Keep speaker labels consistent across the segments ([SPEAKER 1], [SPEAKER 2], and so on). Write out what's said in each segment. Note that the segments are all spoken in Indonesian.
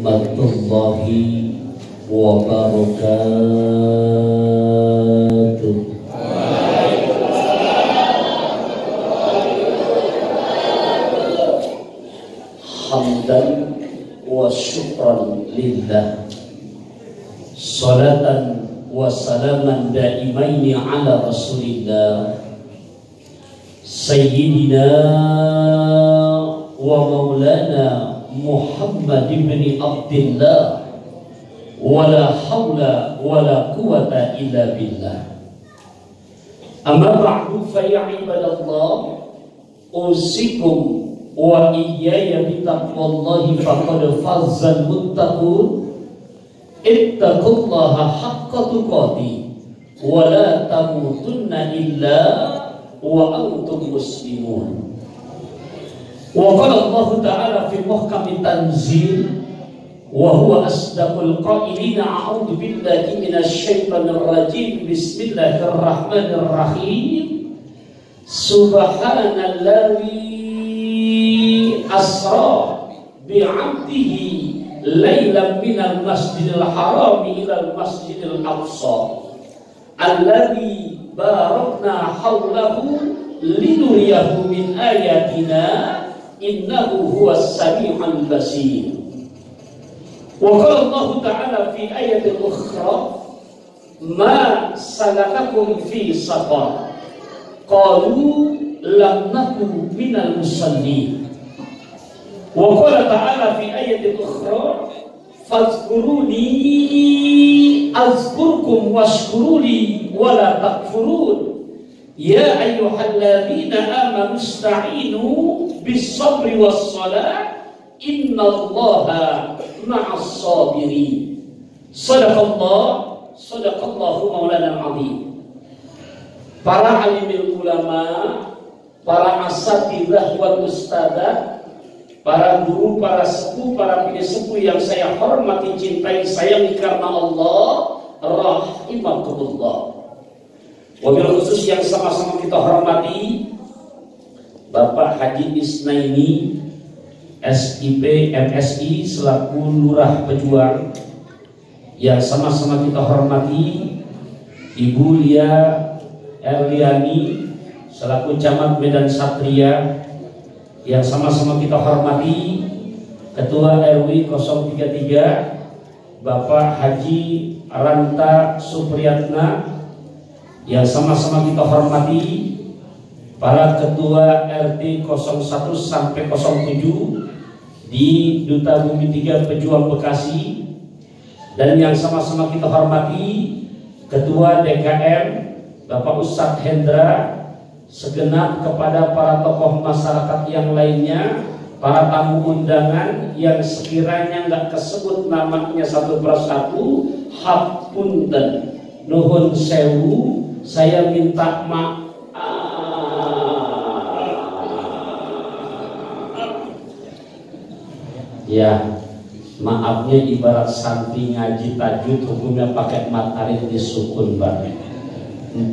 [SPEAKER 1] Warahmatullahi wabarakatuh. Hamdan wa syukran lillah, salatan wa salaman daimaini ala rasulillah sayyidina wa maulana Muhammad ibn Abdullah, wala hawla wala quwata illa billah. Amma ba'du fa ya ibadallah, usikum wa iyaya bitaqwallahi faqad fazzal muttaqun. Ittaqullaha haqqa tuqatih wa la tamutunna illa wa antum muslimun. Wa qala Allah Ta'ala fi muhkamit tanzil wa huwa asdaqul qailina a'udzu billahi minasy syaithanir rajim bismillahirrahmanirrahim subhanalladzi asra bi'abdihi lailan minal masjidil haram ilal masjidil aqsa alladzi barakna haulahu linuriyahu min ayatina innahu huwas sami'ul basir. Wa qala Allah Ta'ala fi ayatin ukhra ma salakakum fi saqar qalu lam naku minal musallin. Wa qala Ta'ala fi ayatin ukhra fazkuruni azkurkum washkuruli wala takfurun. Ya ayyuhalladzina amanu ista'inu bis-sabri was-salah innallaha ma'as sabirin. Sadaqallahu maulana al-azim. Para alimul ulama, para asatidzah wal ustadzah, para guru, para sepuh, para penyepuh yang saya hormati, cintai, sayangi karena Allah, rahimakumullah. Wabil khusus yang sama-sama kita hormati Bapak Haji Isnaini SIP MSI selaku Lurah Pejuang, yang sama-sama kita hormati Ibu Lia Erliani selaku Camat Medan Satria, yang sama-sama kita hormati Ketua RW 033 Bapak Haji Ranta Supriyatna, yang sama-sama kita hormati para ketua RT 01 sampai 07 di Duta Bumi 3 Pejuang Bekasi, dan yang sama-sama kita hormati Ketua DKM Bapak Ustadz Hendra, segenap kepada para tokoh masyarakat yang lainnya, para tamu undangan yang sekiranya nggak kesebut namanya satu persatu, hapunten, nuhun sewu, saya minta maaf. Ya, maafnya ibarat santri ngaji tajwid hukumnya pakai matahari disukun, Pak. 4, 5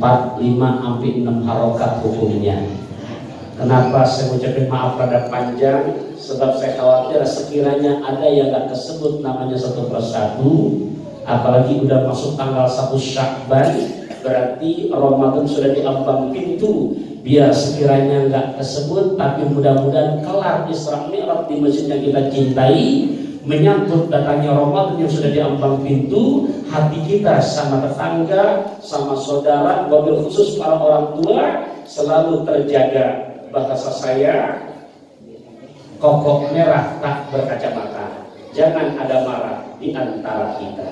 [SPEAKER 1] sampai 6 harokat hukumnya. Kenapa saya ucapin maaf pada panjang? Sebab saya khawatir sekiranya ada yang nggak kesebut namanya satu persatu, apalagi udah masuk tanggal 1 Syakban, berarti Ramadan sudah diambang pintu. Biar sekiranya nggak kesebut, tapi mudah-mudahan kelar Isra Mi'raj di masjid yang kita cintai, menyambut datangnya Ramadan yang sudah diambang pintu, hati kita sama tetangga, sama saudara, wabil khusus para orang tua selalu terjaga. Bahasa saya, kokok merah tak berkacamata, jangan ada marah di antara kita.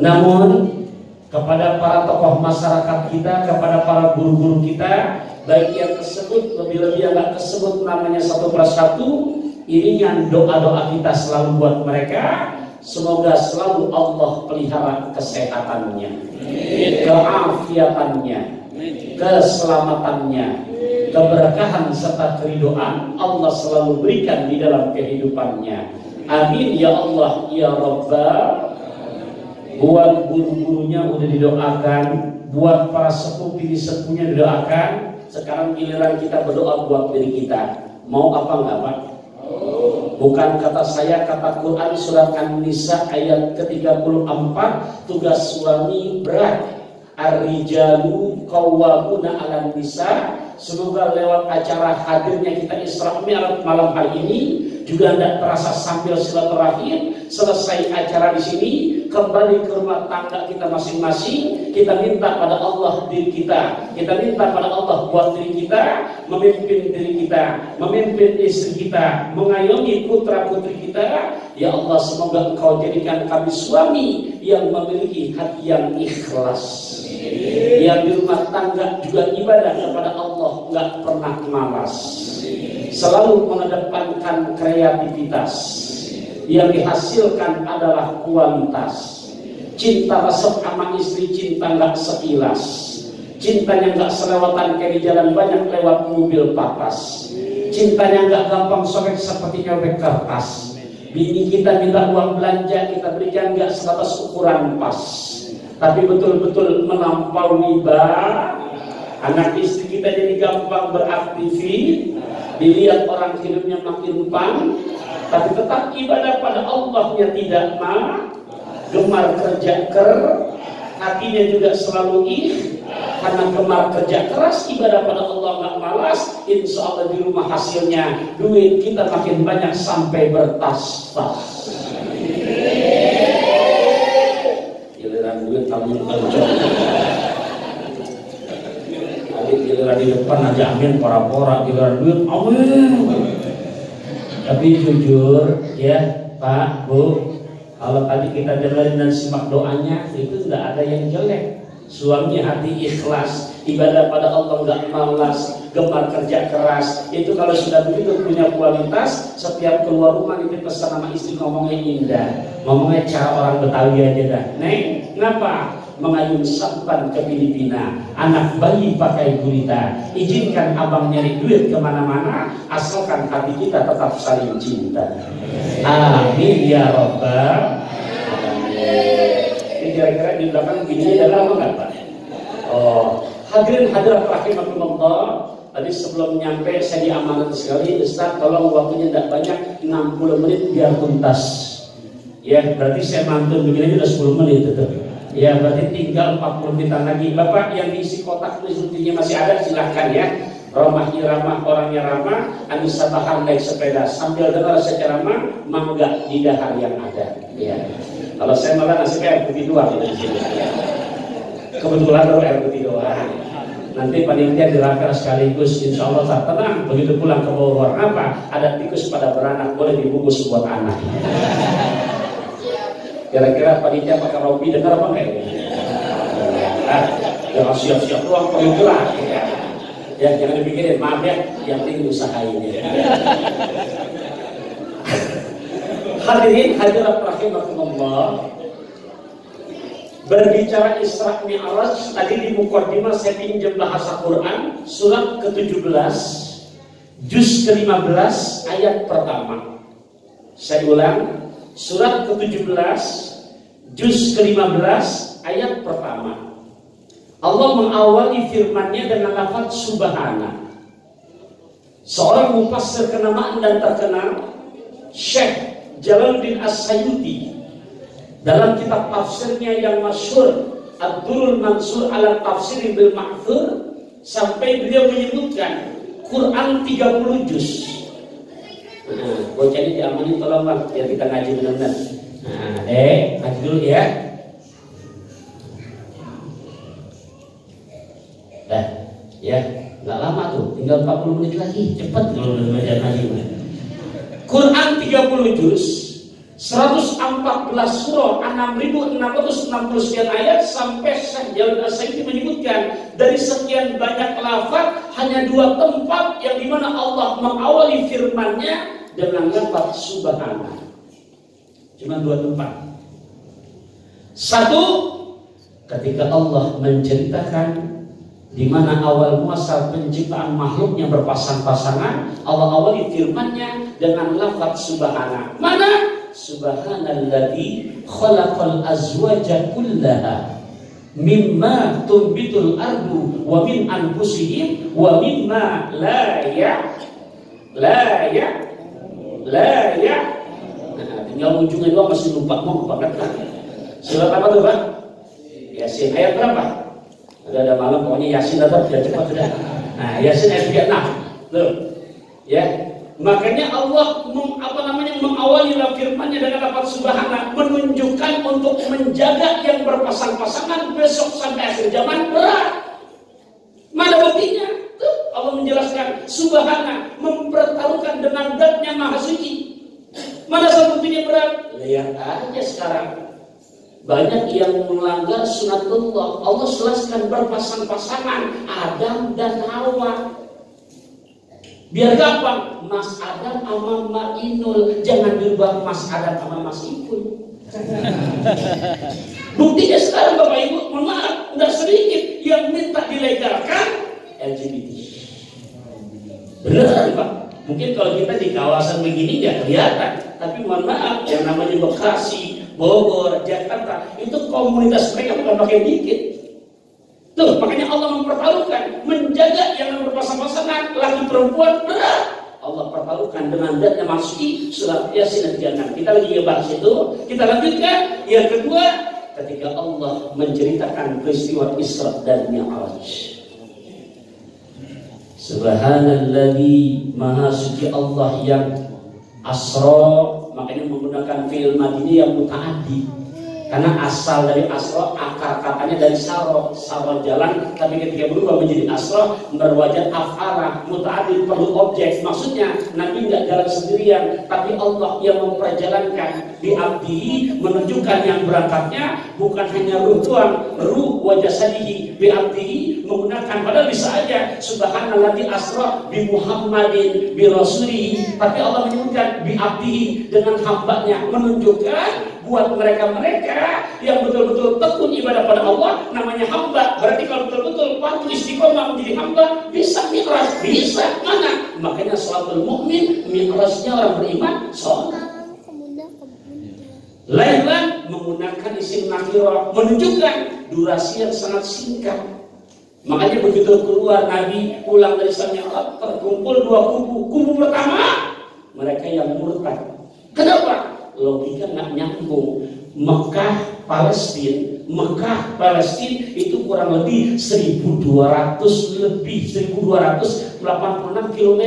[SPEAKER 1] Namun kepada para tokoh masyarakat kita, kepada para guru-guru kita, baik yang tersebut lebih-lebih yang nggak tersebut namanya satu persatu, iringan doa-doa kita selalu buat mereka. Semoga selalu Allah pelihara kesehatannya, keafiatannya, keselamatannya, keberkahan serta keridhaan Allah selalu berikan di dalam kehidupannya. Amin ya Allah ya Rabbal. Buat guru-gurunya udah didoakan, buat para sepuh pilih sepuhnya didoakan. Sekarang giliran kita berdoa buat diri kita. Mau apa enggak, Pak? Bukan kata saya, kata Quran surat An-Nisa ayat ke-34, tugas suami berat. Ar-rijalu qawwamuna 'alan nisa. Semoga lewat acara hadirnya kita Isra Mi'raj malam hari ini juga tidak terasa sambil silaturahim. Selesai acara di sini, kembali ke rumah tangga kita masing-masing. Kita minta pada Allah diri kita. Kita minta pada Allah buat diri kita, memimpin diri kita, memimpin istri kita, mengayomi putra putri kita. Ya Allah, semoga Engkau jadikan kami suami yang memiliki hati yang ikhlas, yang di rumah tangga juga ibadah kepada Allah, nggak pernah malas, selalu mengedepankan kreativitas, yang dihasilkan adalah kualitas. Cinta resep sama istri, cinta nggak sekilas, cintanya nggak selewatan kayak di jalan banyak lewat mobil patas, cintanya nggak gampang sobek seperti nyobek kertas. Bini kita minta uang belanja, kita berikan nggak sebatas ukuran pas, tapi betul-betul melampaui bah. Anak istri kita jadi gampang beraktivitas, dilihat orang hidupnya makin pang, tapi tetap ibadah pada Allahnya tidak gemar kerja hatinya juga selalu karena gemar kerja keras, ibadah pada Allah nggak malas. Insya Allah di rumah hasilnya duit kita makin banyak sampai bertas-tas. Giliran duit kamu kerja, giliran di depan aja amin pora-pora, giliran duit amin. Tapi jujur ya Pak Bu, kalau tadi kita dengerin dan simak doanya, itu tidak ada yang jelek. Suami hati ikhlas, ibadah pada Allah nggak malas, gemar kerja keras. Itu kalau sudah begitu punya kualitas, setiap keluar rumah itu pesan sama istri ngomongnya indah, ngomongnya cara orang Betawi aja dah. Neng, ngapa? Mengayun sampan ke Filipina, anak bayi pakai gurita, izinkan abang nyari duit kemana-mana, asalkan hati kita tetap saling cinta. Amin ya Rabbal alamin. Ini kira-kira di belakang gini adalah apa nggak Pak? Hadirin hadirat rahimakumullah. Tadi sebelum nyampe saya diamanat sekali, Ustaz tolong waktunya tidak banyak, 60 menit biar tuntas. Ya berarti saya mantun begini udah 10 menit tetap. Ya berarti tinggal 40 menit lagi. Bapak yang diisi kotak tulisnya masih ada, silahkan ya. Ramah iramah, orangnya ramah, Anissa Bahar naik sepeda sambil dengar saya ceramah, mangga di dahar yang ada. Ya. Kalau saya malah nasibnya air putih doang di sini. Kebetulan baru air putih doang. Nanti panitia dirapel sekaligus, insya Allah tak tenang. Begitu pulang ke Bogor, apa? Ada tikus pada beranak, boleh dibungkus buat anak. Kira-kira panitia pakai Robi dengar apa enggak? Ya siap-siap doang perhitungan. Ya jangan dipikirin, maaf ya, yang penting usahain ya. Hadirin hadirat rahimakumullah. Berbicara Isra Mi'raj, tadi di muqaddimah saya pinjam bahasa Quran surat ke-17 juz ke-15 ayat pertama. Saya ulang, surat ke-17 juz ke-15 ayat pertama. Allah mengawali firman-Nya dengan lafaz subhana. Seorang mufassir kenamaan dan terkenal, Syekh Jalaluddin As-Sayuti, dalam kitab tafsirnya yang masyhur Ad-Durrul Mansur ala Tafsir bil Ma'thur, sampai beliau menyebutkan Quran 30 juz. Nah, bocah ini diamanin tolong Bang, biar kita ngaji benar-benar. Nah, ngaji dulu ya. Dah, ya, nggak lama tuh, tinggal 40 menit lagi, cepat kalau udah belajar ngaji. Quran 30 juz, 114 surah, 6.669 ayat, sampai Syekh Jalaluddin As-Sayuti menyebutkan dari sekian banyak lafaz hanya 2 tempat yang dimana Allah mengawali firman-Nya dengan lafaz subhana. Cuma 2 tempat. Satu, ketika Allah menceritakan di mana awal muasal penciptaan makhluknya berpasang-pasangan, Allah awali firman-Nya dengan lafaz subhana. Mana? Subhanalladzi khalaqal azwaja kullaha mimma tunbitul ardu wa min anfusihim wa mimma la lah ya. Nah, tinggal ujungnya doang masih lupa mau banget kan. Surat apa tuh Pak? Yasin ayat berapa? Ada malam pokoknya Yasin tetap tidak cepat sudah. Nah Yasin ayat 36. Tuh. Ya. Makanya Allah mengawali firman-Nya dengan lafaz subhana, menunjukkan untuk menjaga yang berpasang-pasangan besok sampai akhir zaman berat. Mana buktinya? Tuh, Allah menjelaskan subhana, mempertaruhkan dengan zat-Nya maha suci. Mana buktinya berat? Lihat aja sekarang. Banyak yang melanggar sunatullah. Allah jelaskan berpasang-pasangan Adam dan Hawa. Biar gampang, Mas Adam sama Mak Inul, jangan dirubah Mas Adam sama Mas Ipul. Buktinya sekarang Bapak Ibu, mohon maaf, nggak sedikit yang minta dilegalkan LGBT. Beneran Pak? Mungkin kalau kita di kawasan begini nggak kelihatan, tapi mohon maaf, yang namanya Bekasi, Bogor, Jakarta, itu komunitas mereka bukan pakai dikit. Tuh, makanya Allah mempertaruhkan, menjaga yang berpasang-pasangan laki perempuan berat. Allah pertaruhkan dengan zat-Nya masuki surat Yasin ayat 36. Kita lagi bahas itu, kita lanjutkan. Yang kedua, ketika Allah menceritakan peristiwa Isra dan Mi'raj. Subhanalladzi maha suci Allah yang asra, makanya menggunakan fi'il madini yang muta'addi. Karena asal dari asro, akar katanya dari saro jalan, tapi ketika berubah menjadi asro, berwajah af'ala, muta'adid, perlu objek. Maksudnya Nabi nggak jalan sendirian, tapi Allah yang memperjalankan. Bi'abdihi, menunjukkan yang berangkatnya bukan hanya ruh doang, ruh wajah sadihi. Bi'abdihi menggunakan, padahal bisa aja subhanalladzi asra bi Muhammadin bi rasulihi, tapi Allah menyebutkan bi'abdihi, dengan hambanya, menunjukkan buat mereka-mereka yang betul-betul tekun ibadah pada Allah, namanya hamba. Berarti kalau betul-betul patuh istiqomah menjadi hamba, bisa mi'raj, bisa. Mana? Makanya sholatul mukmin, mi'rajnya orang beriman, sholat. Lailan menggunakan isim nakirah, menunjukkan durasi yang sangat singkat. Makanya begitu keluar Nabi pulang dari Mi'raj, terkumpul dua kubu. Kubu pertama, mereka yang murtad. Kenapa? Logika nggak nyambung. Mekah Palestina itu kurang lebih 1286 km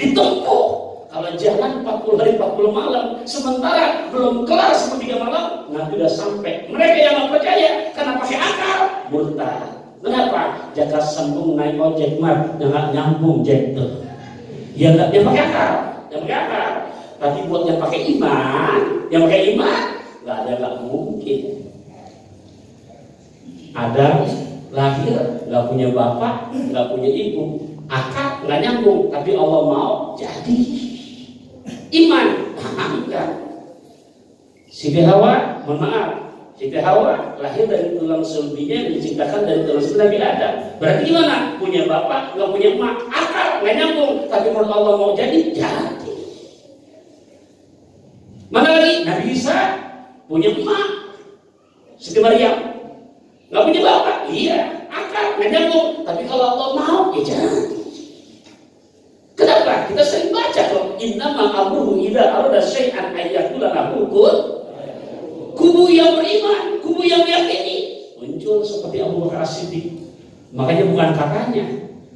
[SPEAKER 1] ditempuh. Kalau jalan 40 hari 40 malam, sementara belum kelar 1/3 malam, Nabi udah sampai. Mereka yang nggak percaya karena pakai akal, murtad. Kenapa? Jaka sambung naik ojek mah nggak nyambung Jack tuh. Ya nggak, dia pakai akal, dia pakai akal. Tapi buat yang pakai iman, nggak ada, nggak mungkin. Ada lahir nggak punya bapak, nggak punya ibu, akal nggak nyambung, tapi Allah mau jadi iman. Enggak. Siti Hawa, mohon maaf, Siti Hawa lahir dari tulang sulbinya yang diciptakan dari tulang sulbi Nabi Adam. Berarti gimana? Punya bapak, nggak punya emak, akal nggak nyambung, tapi menurut Allah mau jadi. Mana lagi? Nabi Isa punya emak, Siti Maryam, nggak punya bapak, iya, akal nggak nyambung, tapi kalau Allah mau, ya jangan. Kenapa? Kita sering baca kok, innama amruhu idza arada syai'an ayyakula lahu kun. Kubu yang beriman, kubu yang meyakini muncul seperti Abu Bakar As-Siddiq. Makanya bukan katanya,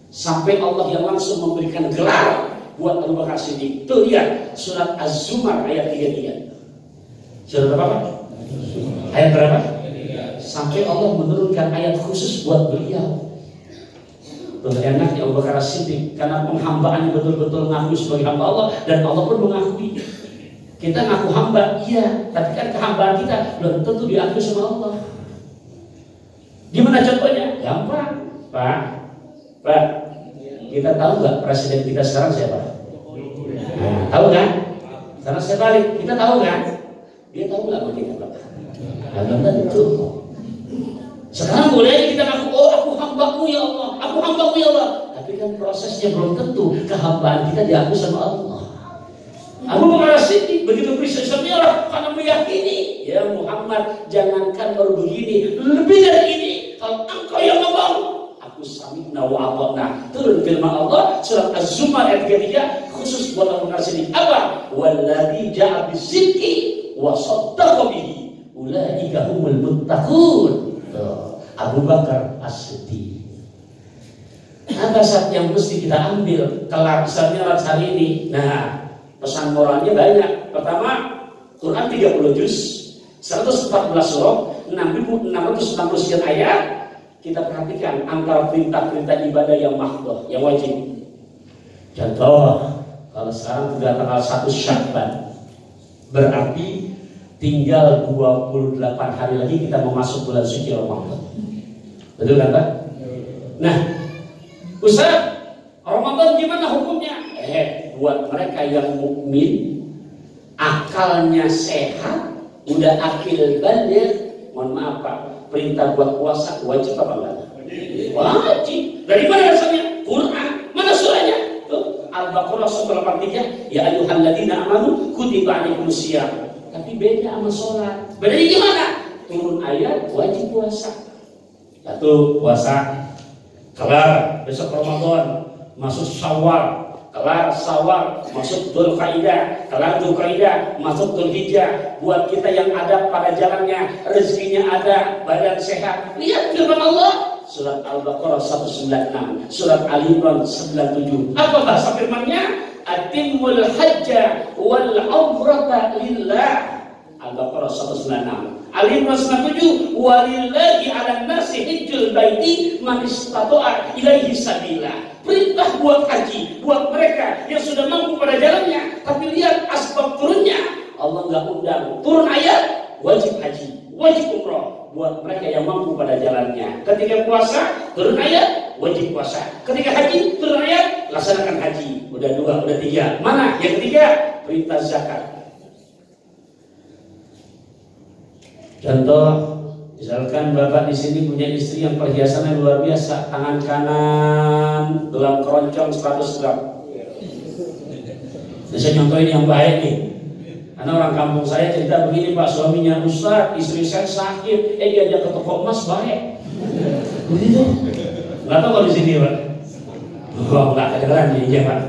[SPEAKER 1] sampai Allah yang langsung memberikan gelar buat Abu Bakar Siddiq. Tuh lihat surat Az-Zumar ayat 33. Surat apa? Ayat berapa? Sampai Allah menurunkan ayat khusus buat beliau. Enaknya Abu Bakar Siddiq karena penghambaannya betul-betul ngaku sebagai hamba Allah, dan Allah pun mengakui. Kita ngaku hamba, iya, tapi kan kehambaan kita belum tentu diakui sama Allah. Gimana contohnya? Gampang, Pak. Kita tahu nggak presiden kita sekarang siapa? Nah, tahu kan? Karena saya balik, kita tahu kan? Dia tahu nggak sama kita, Pak? Belum tentu. Sekarang boleh kita ngaku, oh aku hambamu ya Allah, aku hambamu ya Allah. Tapi kan prosesnya belum tentu kehambaan kita diakui sama Allah. Abu Bakar Siddiq begitu peristiwa karena meyakini, ya Muhammad, jangankan baru begini, lebih dari ini. Kalau engkau yang ngomong, aku sami'na wa ata'na. Turun firman Allah surat Az-Zumar ayat 33 khusus buat orang sini. Apa? Walladzi ja'a bis-sidqi wa saddaqa bihi ulaika humul muttaqun. Abu Bakar As-Siddiq. Apa saat yang mesti kita ambil kelar misalnya hari ini? Nah, pesan moralnya banyak. Pertama, Quran 30 juz, 114 surah, 6.660 sekian ayat. Kita perhatikan antara perintah-perintah ibadah yang mahdhah, yang wajib. Contoh, kalau sekarang sudah tanggal 1 Sya'ban, berarti tinggal 28 hari lagi kita mau masuk bulan suci Ramadan. Betul kan, Pak? Nah, Ustaz, Ramadan gimana hukumnya? Buat mereka yang mukmin, akalnya sehat, udah akil baligh, mohon maaf Pak, perintah buat puasa wajib apa enggak? Wajib. Dari mana asalnya? Quran. Mana surahnya? Tuh, Al-Baqarah 183, ya ayyuhalladzina amanu kutiba alaikumusiyam. Tapi beda sama sholat. Bedanya gimana? Turun ayat wajib puasa. Satu, puasa kelar, besok Ramadan, masuk Syawal, kelar Syawal, masuk Dzulqa'dah, kelar Dzulqa'dah, masuk Dzulhijjah. Buat kita yang ada pada jalannya, rezekinya ada, badan sehat. Lihat firman Allah, surat Al-Baqarah 196, surat Ali Imran 97. Apa bahasa firman-Nya? Atimmul hajja wal umrata lillah. Al-Baqarah 196. Ali Imran 97, walillahi 'alan nasi hajjul baiti man istata'a ilaihi sabila. Perintah buat haji, buat mereka yang sudah mampu pada jalannya. Tapi lihat asbab turunnya, Allah nggak undang. Turun ayat, wajib haji, wajib umroh buat mereka yang mampu pada jalannya. Ketika puasa, turun ayat, wajib puasa. Ketika haji, turun ayat, laksanakan haji. Udah dua, udah tiga. Mana yang ketiga? Perintah zakat. Contoh, misalkan bapak di sini punya istri yang perhiasannya luar biasa, tangan kanan gelang keroncong 100 gram. Saya contohin yang baik nih. Karena orang kampung saya cerita begini, Pak, suaminya Ustaz, istri saya sakit, diajak ke toko emas baik. Begitu. Nggak tahu kalau di sini, Pak. Oh, nggak kedengeran ya, Pak.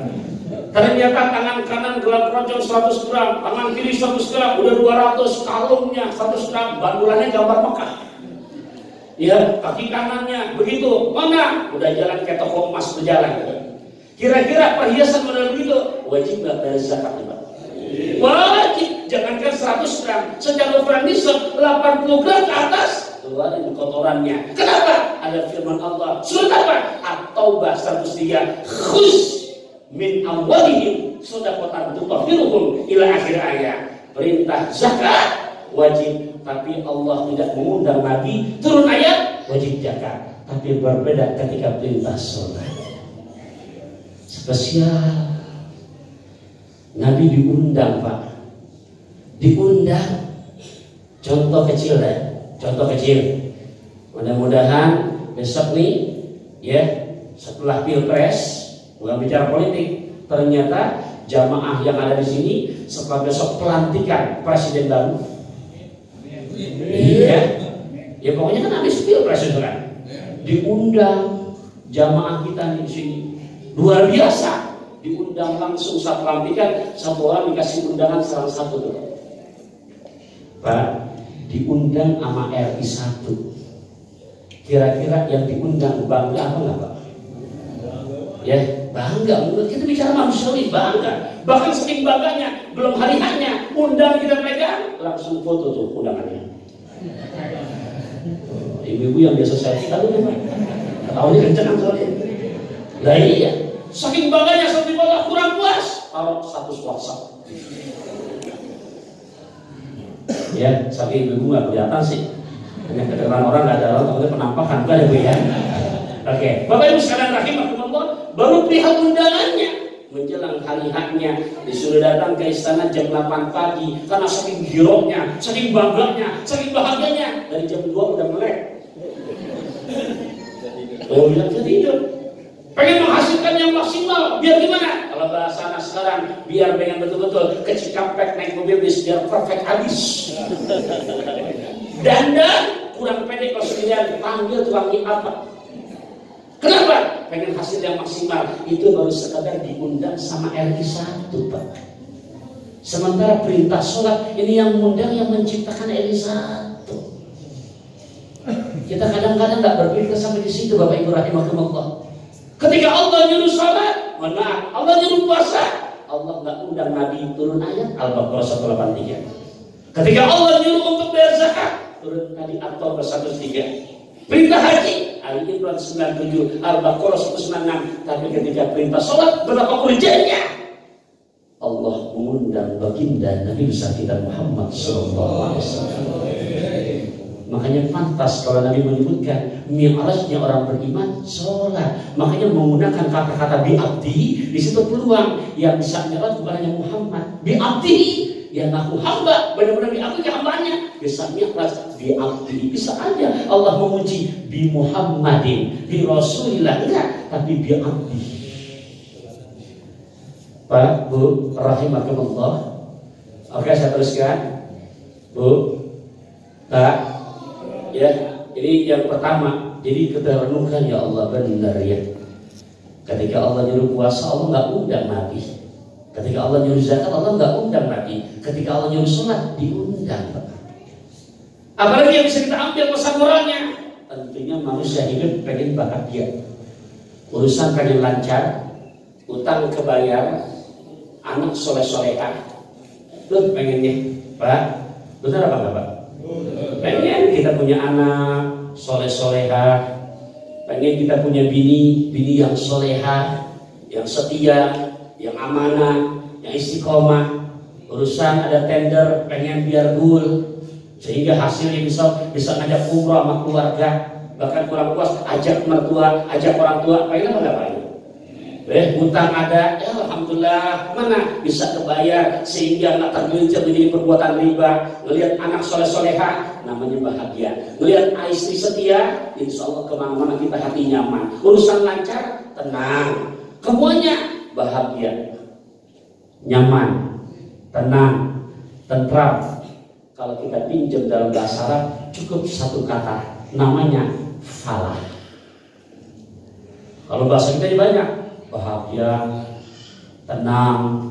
[SPEAKER 1] Ternyata tangan kanan gelang keroncong 100 gram, tangan kiri 100 gram, udah 200, kalungnya 100 gram, bandulannya gambar Mekah. Ya, kaki kanannya begitu. Mana? Udah jalan ke toko emas berjalan. Kira-kira perhiasan model begitu wajib nggak dari zakat, Pak? Wajib. Jangankan 100 gram, secara ukuran nisab 80 gram ke atas keluarin kotorannya. Kenapa? Ada firman Allah. Surat apa? At-Taubah 103. Khus min amwalihim shadaqatan tutahhiruhum ila akhir ayat. Perintah zakat wajib, tapi Allah tidak mengundang Nabi turun ayat wajib zakat. Tapi berbeda ketika perintah sholat. Spesial. Nabi diundang, Pak. Diundang. Contoh kecil ya. Contoh kecil. Mudah-mudahan besok nih ya, setelah Pilpres, bukan bicara politik, ternyata jamaah yang ada di sini setelah besok pelantikan presiden baru. Iya. Ya pokoknya kan habis Pilpres itu kan. Diundang jamaah kita di sini. Luar biasa. Diundang langsung saat pelantikan, satu orang dikasih undangan salah satu tuh. Pak, diundang sama RI 1. Kira-kira yang diundang bangga apa enggak, Pak? Ya, bangga. Kita bicara manusiawi, bangga. Bahkan saking bangganya, belum hari hanya undang kita pegang, langsung foto tuh undangannya. Ibu-ibu yang biasa saya kita dulu, Pak. Ketahuannya kenceng soalnya. Lah iya, saking bangganya sampai malah kurang puas, taruh status WhatsApp. Ya, saking ibu-ibu nggak kelihatan sih. Hanya kedengaran orang nggak ada orang, takutnya penampakan kan ya, Bu ya. Oke, Bapak Ibu sekalian rahimakumullah, baru perihal undangannya menjelang hari haknya disuruh datang ke istana jam 8 pagi karena saking giroknya, saking bangganya, saking bahagianya. Dari jam 2 udah melek. Oh, bilang tidur. Pengen menghasilkan yang maksimal, biar gimana? Kalau bahasa anak sekarang, biar pengen betul-betul ke Cikampek naik mobil bis biar perfect habis. Dandan kurang pendek kalau sekalian panggil tukang apa? Kenapa? Pengen hasil yang maksimal. Itu baru sekadar diundang sama RI 1, Pak. Sementara perintah sholat ini yang mengundang, yang menciptakan RI 1. Kita kadang-kadang nggak berpikir sampai di situ, Bapak Ibu rahimahumullah. Ketika Allah nyuruh sholat, mohon maaf, Allah nyuruh puasa, Allah nggak undang Nabi turun ayat Al-Baqarah 183. Ketika Allah nyuruh untuk bayar zakat, turun tadi At-Taubah 103. Perintah haji Ali Imran 97, Al-Baqarah 196. Tapi ketika perintah sholat, berapa urgennya Allah mengundang baginda Nabi besar kita Muhammad SAW. Makanya pantas kalau Nabi menyebutkan mi'rajnya orang beriman sholat. Makanya menggunakan kata-kata bi'abdi, di situ peluang yang bisa mi'raj bukan hanya Muhammad, bi'abdi, yang aku hamba, benar-benar diakui hambanya, bisa mi'raj bi'abdi. Bisa aja Allah memuji bi Muhammadin, bi Rasulillah, enggak, tapi bi'abdi. Pak, Bu, rahimakumullah. Oke, saya teruskan. Bu, Pak, ya, ini yang pertama. Jadi kita renungkan, ya Allah, benar ya. Ketika Allah nyuruh puasa, Allah nggak undang Nabi. Ketika Allah nyuruh zakat, Allah nggak undang Nabi. Ketika Allah nyuruh sholat, diundang. Apalagi yang bisa kita ambil pesan moralnya? Tentunya manusia hidup pengen bahagia, urusan pengen lancar, utang kebayar, anak soleh-solehah. Tuh pengennya, Pak. Benar apa enggak, Pak? Pengen kita punya anak soleh-solehah, pengen kita punya bini yang solehah, yang setia, yang amanah, yang istiqomah. Urusan ada tender, pengen biar gul, sehingga hasilnya bisa ngajak umroh sama keluarga. Bahkan kurang puas, ajak mertua, ajak orang tua. Pengen apa enggak, Pak? Utang ada, ya alhamdulillah, mana bisa kebayar sehingga nggak tergelincir menjadi perbuatan riba. Ngelihat anak soleh-solehah, namanya bahagia. Ngelihat istri setia, insya Allah kemana-mana kita hati nyaman. Urusan lancar, tenang, semuanya bahagia, nyaman, tenang, tentram. Kalau kita pinjam dalam bahasa Arab, cukup satu kata, namanya falah. Kalau bahasa kita banyak, bahagia, tenang,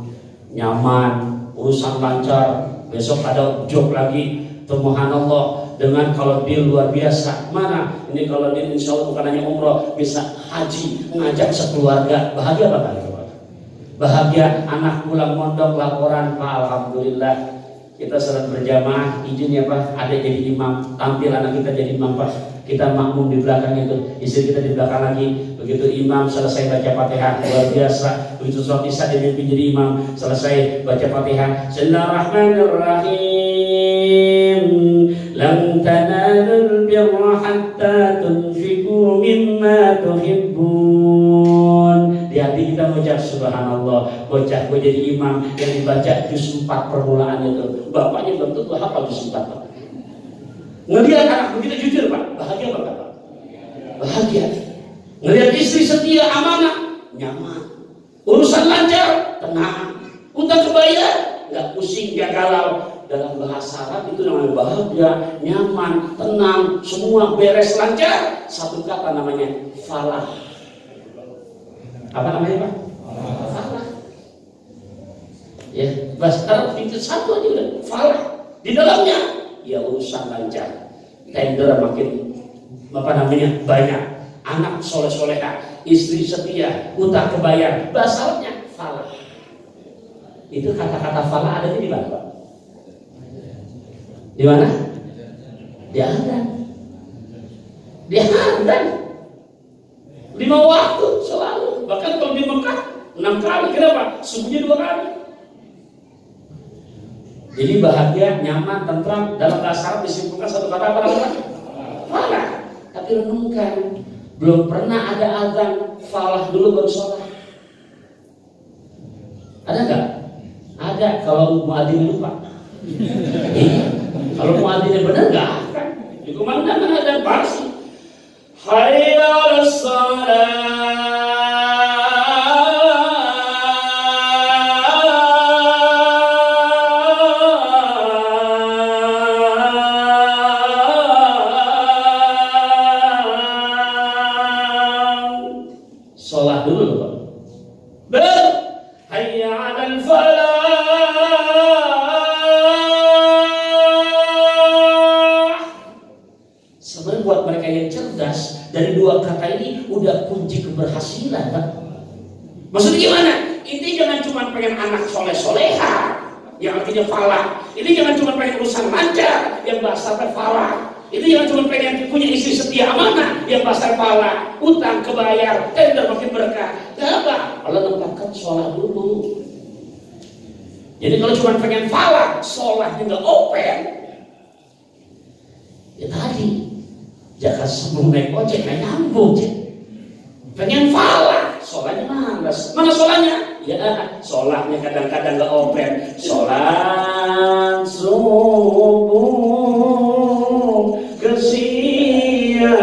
[SPEAKER 1] nyaman, urusan lancar, besok ada job lagi, subhanallah, dengan kalau dia luar biasa. Mana? Ini kalau dia insya Allah bukan hanya umroh, bisa haji, mengajak sekeluarga. Bahagia apa kali? Bahagia, anak pulang mondok laporan, Pak, alhamdulillah kita sering berjamaah, izin ya Pak, ada jadi imam, tampil anak kita jadi imam Pak, kita makmum di belakang itu, istri kita di belakang lagi. Begitu imam selesai baca Fatihah, luar biasa. Begitu sholat isya dia mimpi jadi imam, selesai baca Fatihah, Bismillahirrahmanirrahim, lan tanalul birra hatta tunfiqu mimma tuhibbun. Di hati kita mengucap subhanallah, bocah gue jadi imam yang dibaca juz 4 permulaan itu, bapaknya belum tentu hafal juz 4 Pak. Ngelihat anak begitu jujur Pak, bahagia apa Pak? Bahagia. Ngelihat istri setia, amanah, nyaman. Urusan lancar, tenang. Utang kebayar, nggak pusing, nggak galau. Dalam bahasa Arab itu namanya bahagia, nyaman, tenang, semua beres lancar. Satu kata namanya falah. Apa namanya Pak? Falah. Ya, bahasa Arab itu satu aja udah falah. Di dalamnya ya urusan lancar, tender makin banyak, anak soleh-solehah, istri setia, utang kebayar. Bahasa Arabnya falah. Itu kata-kata falah adanya di mana Pak? Di mana? Di Azan. Di Azan. 5 waktu selalu. Bahkan kalau di Mekah 6 kali. Kenapa? Subuhnya 2 kali. Jadi bahagia, nyaman, tentram. Dalam bahasa Arab disimpulkan satu kata apa namanya? Falah. Tapi renungkan, belum pernah ada azan falah dulu baru sholat. Ada nggak? Ada. Kalau muadzin lupa. Kalau muadzinnya benar nggak akan. Di kumandangan ada pasti. Hayya 'alas shalah. mereka yang cerdas, dari dua kata ini udah kunci keberhasilan, Pak. Maksudnya gimana? Ini jangan cuma pengen anak soleh-soleha yang artinya falah. Ini jangan cuma pengen urusan lancar yang bahasa falah. Itu jangan cuma pengen punya istri setia amanah yang bahasa falah. Utang kebayar, udah makin berkah. Kenapa? Allah tempatkan sholat dulu. Jadi kalau cuma pengen falah, sholat juga open. Ya tadi, jangan sebelum naik ojek, naik nyambung. Pengen falah, sholatnya malas. Mana sholatnya? Ya, sholatnya kadang-kadang gak open. Sholat subuh kesiangan,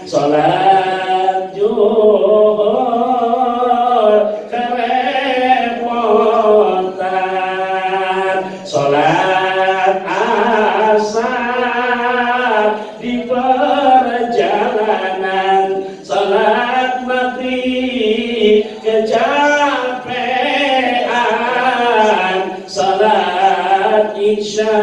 [SPEAKER 1] sholat zuhur kerepotan, sholat asar di perjalanan, sholat maghrib kecapean, sholat isya.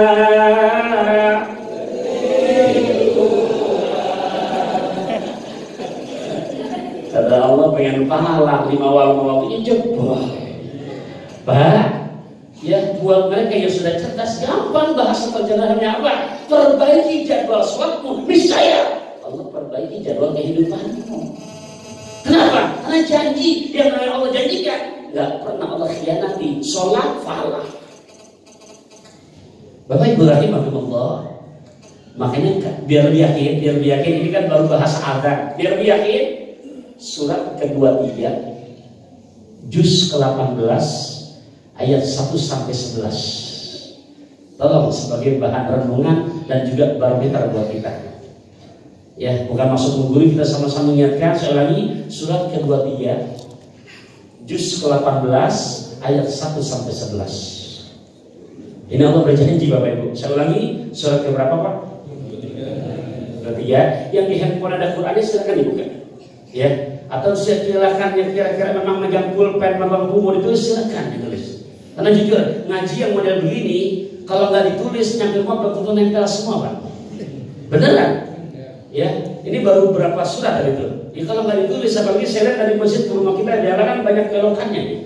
[SPEAKER 1] Kata Allah pengen pahala 5 waktunya jebol. Pak, ya buat mereka yang sudah cerdas gampang bahasa perjalanannya apa? Perbaiki jadwal sholatmu, niscaya Allah perbaiki jadwal kehidupanmu. Kenapa? Karena janji yang Allah janjikan nggak pernah Allah khianati. Sholat falah. Bapak Ibu rahimahumullah, makanya biar lebih yakin ini kan baru bahasa adzan. Biar lebih yakin, surat ke-23 juz ke-18 ayat 1 sampai 11. Tolong sebagai bahan renungan dan juga barometer buat kita. Ya, bukan maksud menggurui, kita sama-sama mengingatkan. Saya ulangi, surat ke-23 juz ke-18 ayat 1 sampai 11. Ini Allah berjanji Bapak Ibu. Saya ulangi, surat ke berapa Pak? 23. Yang di handphone ada Qurannya silakan dibuka. Ya, atau silakan yang kira-kira memang megang pulpen, memang buku mau ditulis silakan ditulis. Karena jujur ngaji yang model begini kalau nggak ditulis nyampe rumah betul nempel semua Pak. Beneran? Ya, ini baru berapa surat dari itu. Ya kalau nggak ditulis, apalagi saya lihat dari masjid ke rumah kita jalanan banyak belokannya.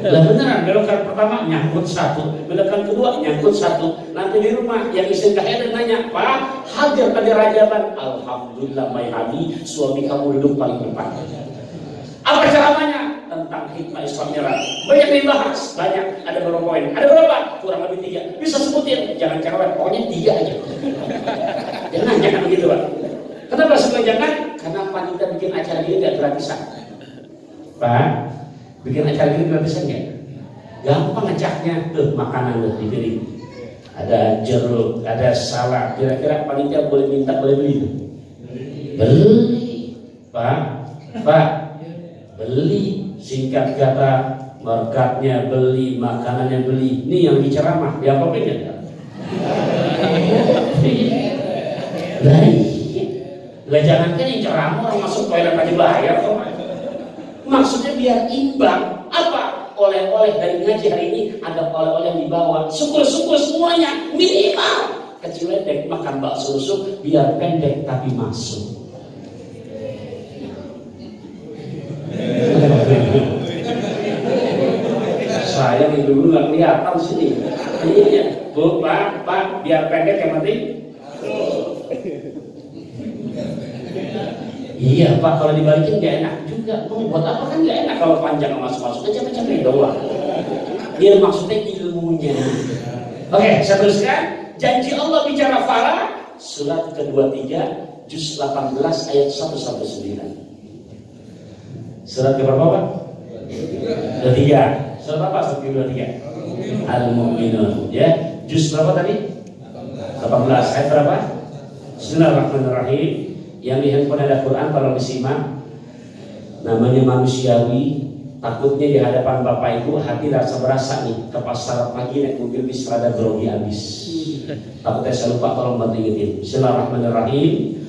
[SPEAKER 1] Lah beneran, belokan pertama nyangkut satu, belokan kedua nyangkut satu. Nanti di rumah yang istri kaya nanya, Pak, hadir pada Rajaban. Alhamdulillah, my honey, suami kamu duduk paling depan. Apa ceramahnya? Tentang hikmah Islam nyerah. Banyak dibahas, banyak. Ada berapa poin? Ada berapa? Kurang lebih 3. Bisa sebutin, jangan cerewet, pokoknya 3 aja. Jangan begitu Pak. Kenapa semua jangan? Karena panitia bikin acara ini nggak gratisan. Pak, bikin acara ini gratisan nggak? Gampang ngecaknya, tuh makanan tuh dikirim. Ada jeruk, ada salad. Kira-kira panitia boleh minta, boleh beli? Beli, Pak, beli. Singkat kata, markatnya beli, makanannya beli. Ini yang diceramah, yang apa beda? Lah jangan kan yang ceramah orang masuk toilet aja bayar kok. Maksudnya biar imbang. Apa? Oleh-oleh dari ngaji hari ini ada oleh-oleh yang dibawa. Syukur-syukur semuanya minimal. Kecil dek makan bakso rusuk biar pendek tapi masuk. Saya nih dulu nggak kelihatan sini. Iya, Bu, Pak, biar pendek yang penting. Iya Pak, kalau dibalikin gak enak juga. Buat apa kan gak enak kalau panjang masuk-masuk aja capek-capek doang. Dia maksudnya ilmunya. Oke, saya teruskan. Janji Allah bicara falah, surat ke-23 juz 18 ayat 1 sampai 9. Surat ke berapa Pak? 23. Surat apa? Surat ke-23 Al-Mu'minun. Ya, juz berapa tadi? 18. Ayat berapa? Bismillahirrahmanirrahim. Yang di handphone ada Quran, tolong disimak. Namanya manusiawi. Takutnya di hadapan Bapak Ibu hati rasa berasa nih ke pasar pagi naik mobil bis rada grogi habis. Takutnya saya lupa, tolong bantu ingetin. Bismillahirrahmanirrahim.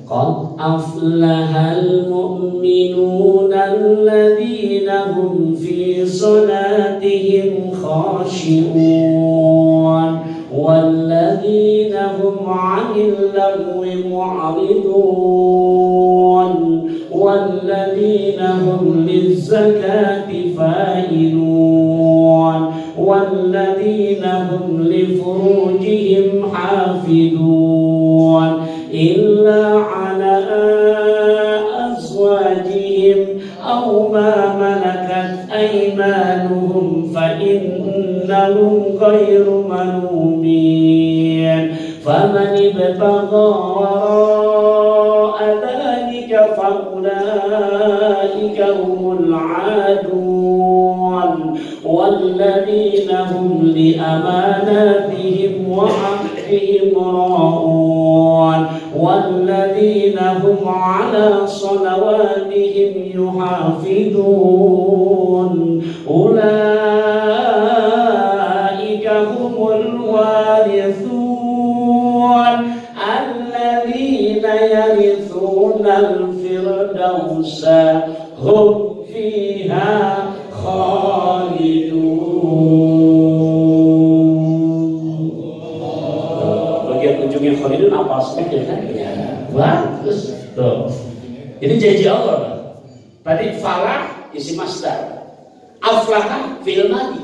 [SPEAKER 1] Qad aflahal mu'minuna alladzina hum fi salatihim khashi'un walladzina hum عن اللغو معرضون والذين هم للزكاة فاعلون والذين هم لفروجهم حافظون إلا على أزواجهم أو ما ملكت أيمانهم فإنهم غير ملومين فمن ابتغى وراء ذلك فأولئك هم العادون والذين هم لأماناتهم وعهدهم راعون والذين هم على صلواتهم يحافظون أولئك هم الوارثون الذين يرثون الفردوس هم فيها khalidun. Bagian ujungnya khalidun apa aslinya kan? Bagus tuh. Ini janji Allah. Tadi falah isi masdar, aflaha fi'il madhi.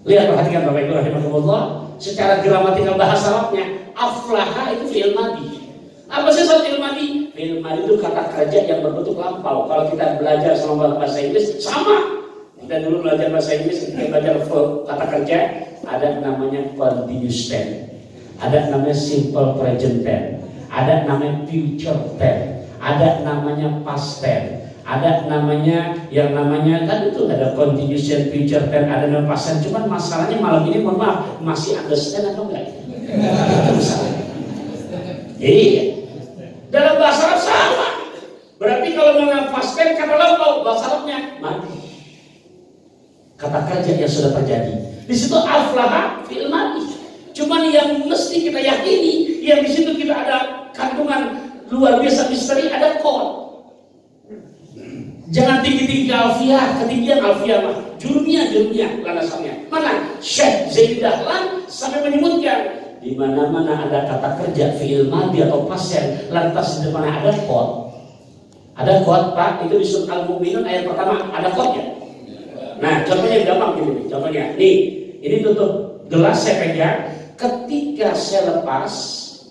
[SPEAKER 1] Lihat, perhatikan Bapak Ibu rahimakumullah, secara gramatikal bahasa Arabnya aflaha itu fi'il madhi. Apa sih fi'il madhi? Fi'il madhi itu kata kerja yang berbentuk lampau. Kalau kita belajar sama bahasa Inggris sama. Kita dulu belajar bahasa Inggris, kita belajar kata kerja, ada namanya continuous tense, ada namanya simple present tense, ada namanya future tense, ada namanya past tense, ada namanya yang namanya kan itu ada continuous tense, future tense, ada namanya past tense. Cuman masalahnya malam ini mohon maaf masih understand atau enggak? Itu masalahnya. Jadi dalam bahasa Arab sama. Berarti kalau mengenai past tense kata lampau, bahasa Arabnya mati. Kata kerja yang sudah terjadi. Di situ aflaha fi'il madhi. Cuman yang mesti kita yakini, yang di situ kita ada kandungan luar biasa misteri, ada kod. Jangan tinggi-tinggi alfiah, ketinggian alfiah mah. Jurumiyah landasannya. Mana? Syekh Zaid Dahlan sampai menyebutkan di mana-mana ada kata kerja fi'il madhi atau pasien, lantas di mana ada kod. Ada kod, Pak, itu di surah Al-Mu'minun ayat pertama ada kodnya. Nah, contohnya gampang gini, contohnya. Nih, ini tutup gelas saya pegang. Ketika saya lepas,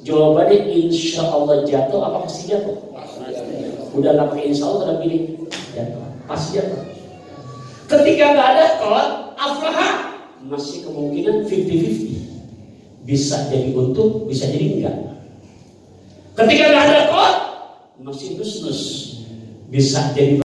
[SPEAKER 1] jawabannya insya Allah jatuh apa pasti jatuh? Udah nggak pakai insya Allah, udah pilih jatuh, pasti jatuh. Ketika nggak ada kod, aflaha, masih kemungkinan 50-50. Bisa jadi untung, bisa jadi enggak. Ketika nggak ada kod, masih nus-nus, bisa jadi